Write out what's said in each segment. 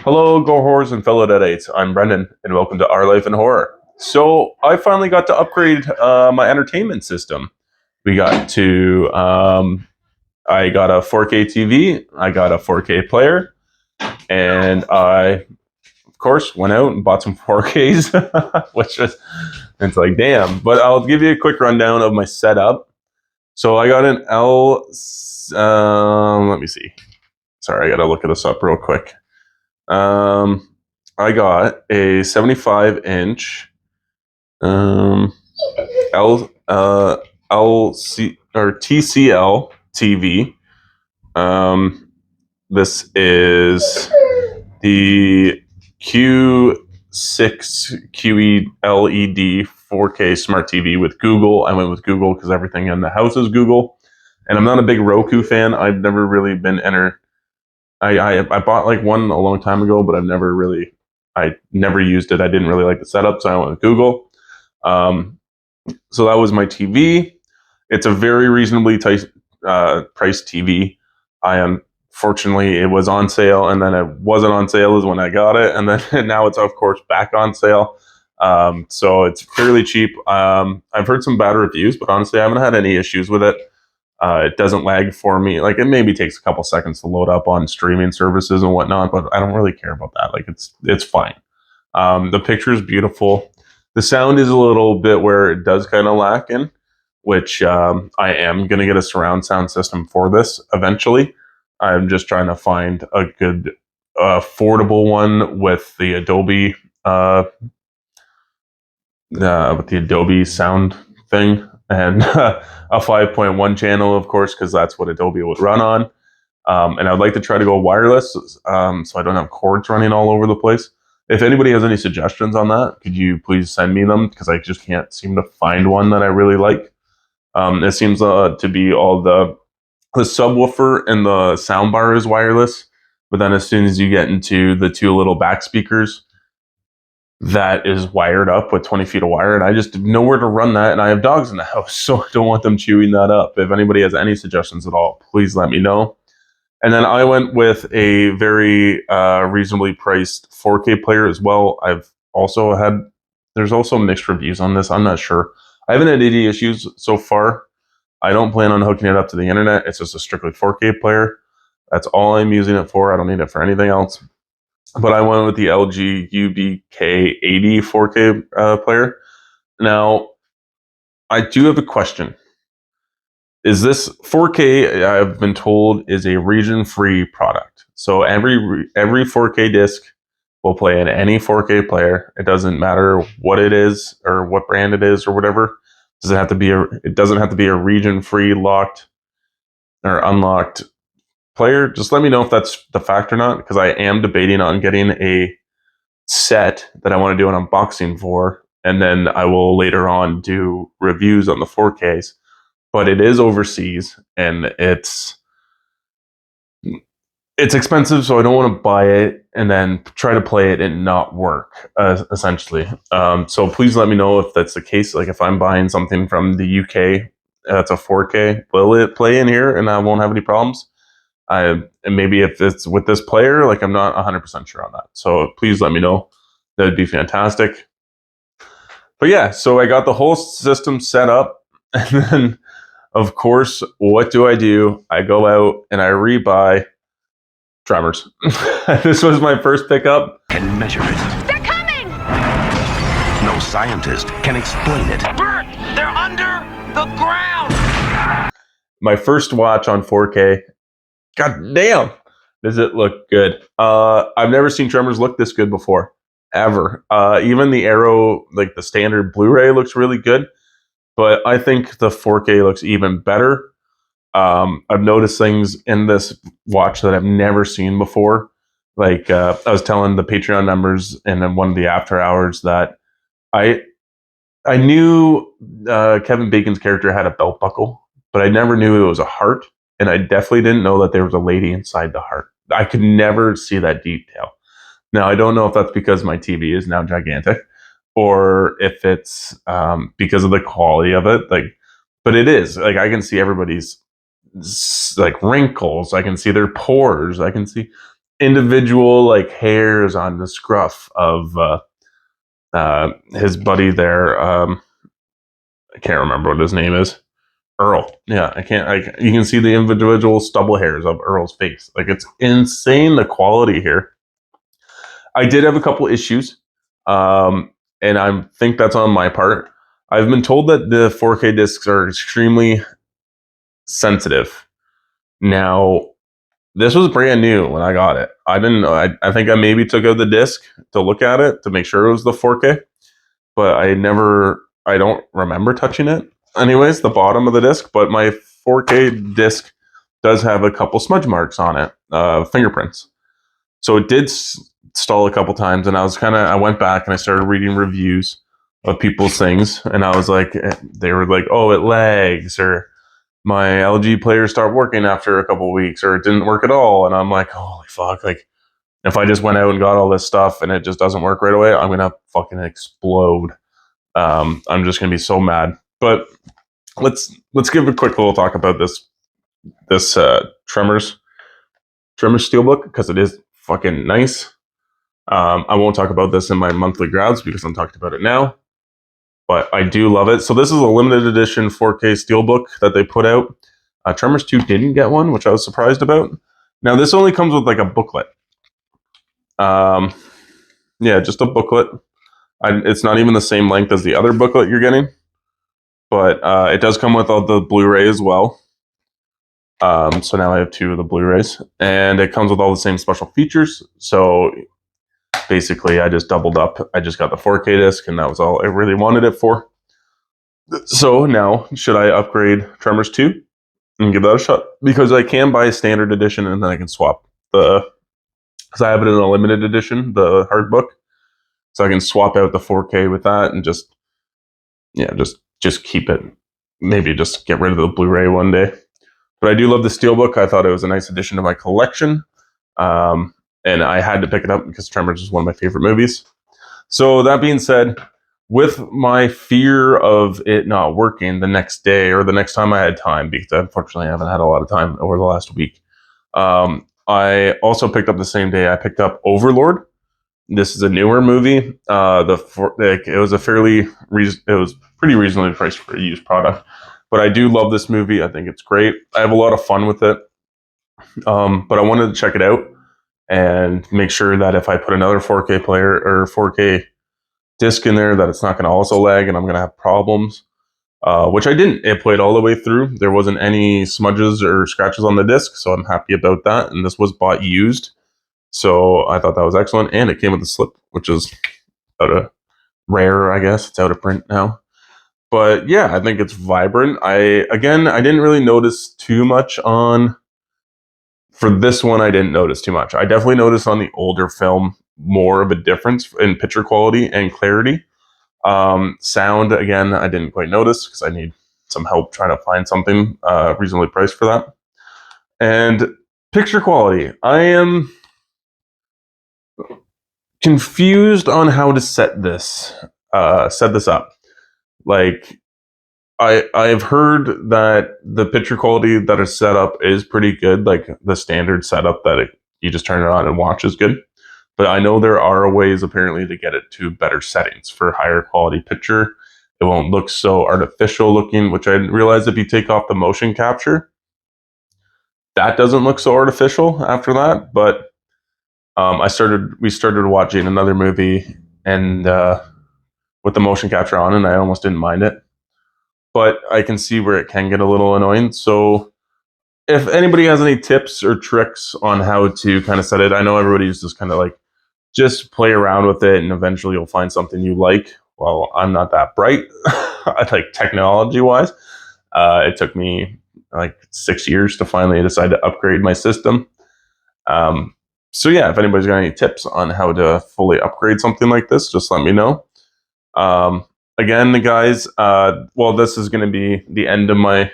Hello, Go Horrors and fellow Deadites. I'm Brendan, and welcome to Our Life in Horror. So, I finally got to upgrade my entertainment system. We got to, I got a 4K TV, I got a 4K player, and I, of course, went out and bought some 4Ks, which is, it's like, damn. But I'll give you a quick rundown of my setup. So, I got an let me see. Sorry, I gotta look this up real quick. I got a 75-inch LC or TCL TV. This is the Q6 QE LED 4K smart TV with Google. I went with Google because everything in the house is Google, and I'm not a big Roku fan. I've never really been I bought like one a long time ago, but I never used it. I didn't really like the setup, so I went with Google. So that was my TV. It's a very reasonably priced TV. Fortunately, it was on sale, and then it wasn't on sale is when I got it, and then now it's of course back on sale. So it's fairly cheap. I've heard some bad reviews, but honestly, I haven't had any issues with it. It doesn't lag for me. Like, it maybe takes a couple seconds to load up on streaming services and whatnot, but I don't really care about that. Like, it's fine. The picture is beautiful. The sound is a little bit where it does kind of lack in, which I am going to get a surround sound system for this eventually. I'm just trying to find a good affordable one with the Adobe sound thing, and a 5.1 channel, of course, because that's what Adobe would run on. And I'd like to try to go wireless, so I don't have cords running all over the place. If anybody has any suggestions on that, could you please send me them? Because I just can't seem to find one that I really like. It seems to be all the subwoofer and the soundbar is wireless, but then as soon as you get into the two little back speakers, that is wired up with 20 feet of wire, and I just have nowhere to run that, and I have dogs in the house, so I don't want them chewing that up. If anybody has any suggestions at all, please let me know. And then I went with a very reasonably priced 4K player as well. There's also mixed reviews on this. I'm not sure. I haven't had any issues so far. I don't plan on hooking it up to the internet. It's just a strictly 4K player. That's all I'm using it for. I don't need it for anything else. But I went with the LG UBK80 4K player. Now, I do have a question. Is this 4K, I've been told, is a region-free product. So every 4K disc will play in any 4K player. It doesn't matter what it is or what brand it is or whatever. It doesn't have to be a region-free locked or unlocked player. Just let me know if that's the fact or not, because I am debating on getting a set that I want to do an unboxing for, and then I will later on do reviews on the 4Ks. But it is overseas, and it's expensive, so I don't want to buy it and then try to play it and not work, essentially. So please let me know if that's the case. Like, if I'm buying something from the UK that's a 4K, will it play in here and I won't have any problems? And maybe if it's with this player, like, I'm not 100% sure on that. So please let me know. That'd be fantastic. But yeah, so I got the whole system set up, and then, of course, what do? I go out and I rebuy Tremors. This was my first pickup. Can measure it. They're coming! No scientist can explain it. Bert, they're under the ground! My first watch on 4K. God damn, does it look good? I've never seen Tremors look this good before, ever. Even the Arrow, like the standard Blu-ray, looks really good, but I think the 4K looks even better. I've noticed things in this watch that I've never seen before. Like, I was telling the Patreon members in one of the after hours that I knew Kevin Bacon's character had a belt buckle, but I never knew it was a heart, and I definitely didn't know that there was a lady inside the heart. I could never see that detail. Now, I don't know if that's because my TV is now gigantic, or if it's because of the quality of it. Like, but it is, like, I can see everybody's like wrinkles. I can see their pores. I can see individual like hairs on the scruff of his buddy there. I can't remember what his name is. Earl. Yeah, I can't. You can see the individual stubble hairs of Earl's face. Like, it's insane, the quality here. I did have a couple issues, and I think that's on my part. I've been told that the 4K discs are extremely sensitive. Now, this was brand new when I got it. I didn't know. I think I maybe took out the disc to look at it to make sure it was the 4K, but I don't remember touching it. Anyways, the bottom of the disc, but my 4K disc does have a couple smudge marks on it, fingerprints. So it did stall a couple times, and I went back and I started reading reviews of people's things, and I was like, they were like, oh, it lags, or my LG player stopped working after a couple weeks, or it didn't work at all. And I'm like, holy fuck, like, if I just went out and got all this stuff and it just doesn't work right away, I'm gonna fucking explode. I'm just gonna be so mad. But let's give a quick little talk about this Tremors Steelbook, because it is fucking nice. I won't talk about this in my monthly grabs because I'm talking about it now, but I do love it. So this is a limited edition 4K Steelbook that they put out. Tremors 2 didn't get one, which I was surprised about. Now, this only comes with like a booklet. Yeah, just a booklet. It's not even the same length as the other booklet you're getting, but it does come with all the Blu-ray as well. So now I have 2 of the Blu-rays, and it comes with all the same special features. So basically, I just doubled up. I just got the 4K disc, and that was all I really wanted it for. So now, should I upgrade Tremors 2 and give that a shot? Because I can buy a standard edition, and then I can swap because I have it in a limited edition, the hard book. So I can swap out the 4K with that and just keep it. Maybe just get rid of the Blu-ray one day. But I do love the Steelbook. I thought it was a nice addition to my collection. And I had to pick it up because Tremors is one of my favorite movies. So that being said, with my fear of it not working the next day or the next time I had time, because unfortunately I haven't had a lot of time over the last week, I also picked up the same day I picked up Overlord. This is a newer movie. It was pretty reasonably priced for a used product, but I do love this movie. I think it's great. I have a lot of fun with it. But I wanted to check it out and make sure that if I put another 4K player or 4K disc in there, that it's not going to also lag and I'm going to have problems. Which I didn't. It played all the way through. There wasn't any smudges or scratches on the disc, so I'm happy about that. And this was bought used. So I thought that was excellent, and it came with a slip, which is rare, I guess. It's out of print now. But yeah, I think it's vibrant. I didn't really notice too much for this one. I didn't notice too much. I definitely noticed on the older film more of a difference in picture quality and clarity. Sound, again, I didn't quite notice because I need some help trying to find something reasonably priced for that. And picture quality, I am confused on how to set this up. Like, I've heard that the picture quality that is set up is pretty good. Like, the standard setup that you just turn it on and watch is good. But I know there are ways apparently to get it to better settings for higher quality picture. It won't look so artificial looking, which I didn't realize if you take off the motion capture, that doesn't look so artificial after that. But we started watching another movie and with the motion capture on, and I almost didn't mind it. But I can see where it can get a little annoying. So if anybody has any tips or tricks on how to kind of set it, I know everybody's just kind of like, just play around with it and eventually you'll find something you like. Well, I'm not that bright, like technology wise. It took me like 6 years to finally decide to upgrade my system. So yeah, if anybody's got any tips on how to fully upgrade something like this, just let me know. Again, the guys, this is going to be the end of my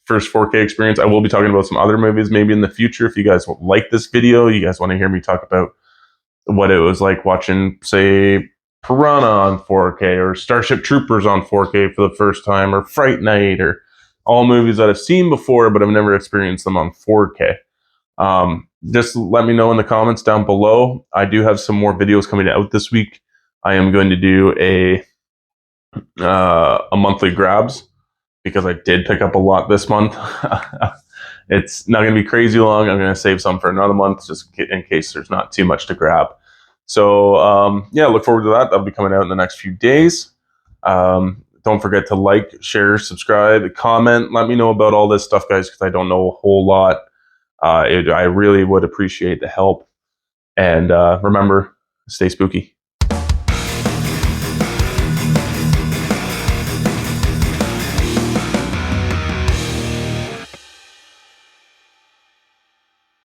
first 4K experience. I will be talking about some other movies maybe in the future. If you guys like this video, you guys want to hear me talk about what it was like watching, say, Piranha on 4K or Starship Troopers on 4K for the first time, or Fright Night, or all movies that I've seen before but I've never experienced them on 4K. Just let me know in the comments down below. I do have some more videos coming out this week. I am going to do a monthly grabs because I did pick up a lot this month. It's not going to be crazy long. I'm going to save some for another month just in case there's not too much to grab. So yeah, look forward to that. That'll be coming out in the next few days. Don't forget to like, share, subscribe, comment. Let me know about all this stuff, guys, because I don't know a whole lot. I really would appreciate the help. And remember, stay spooky.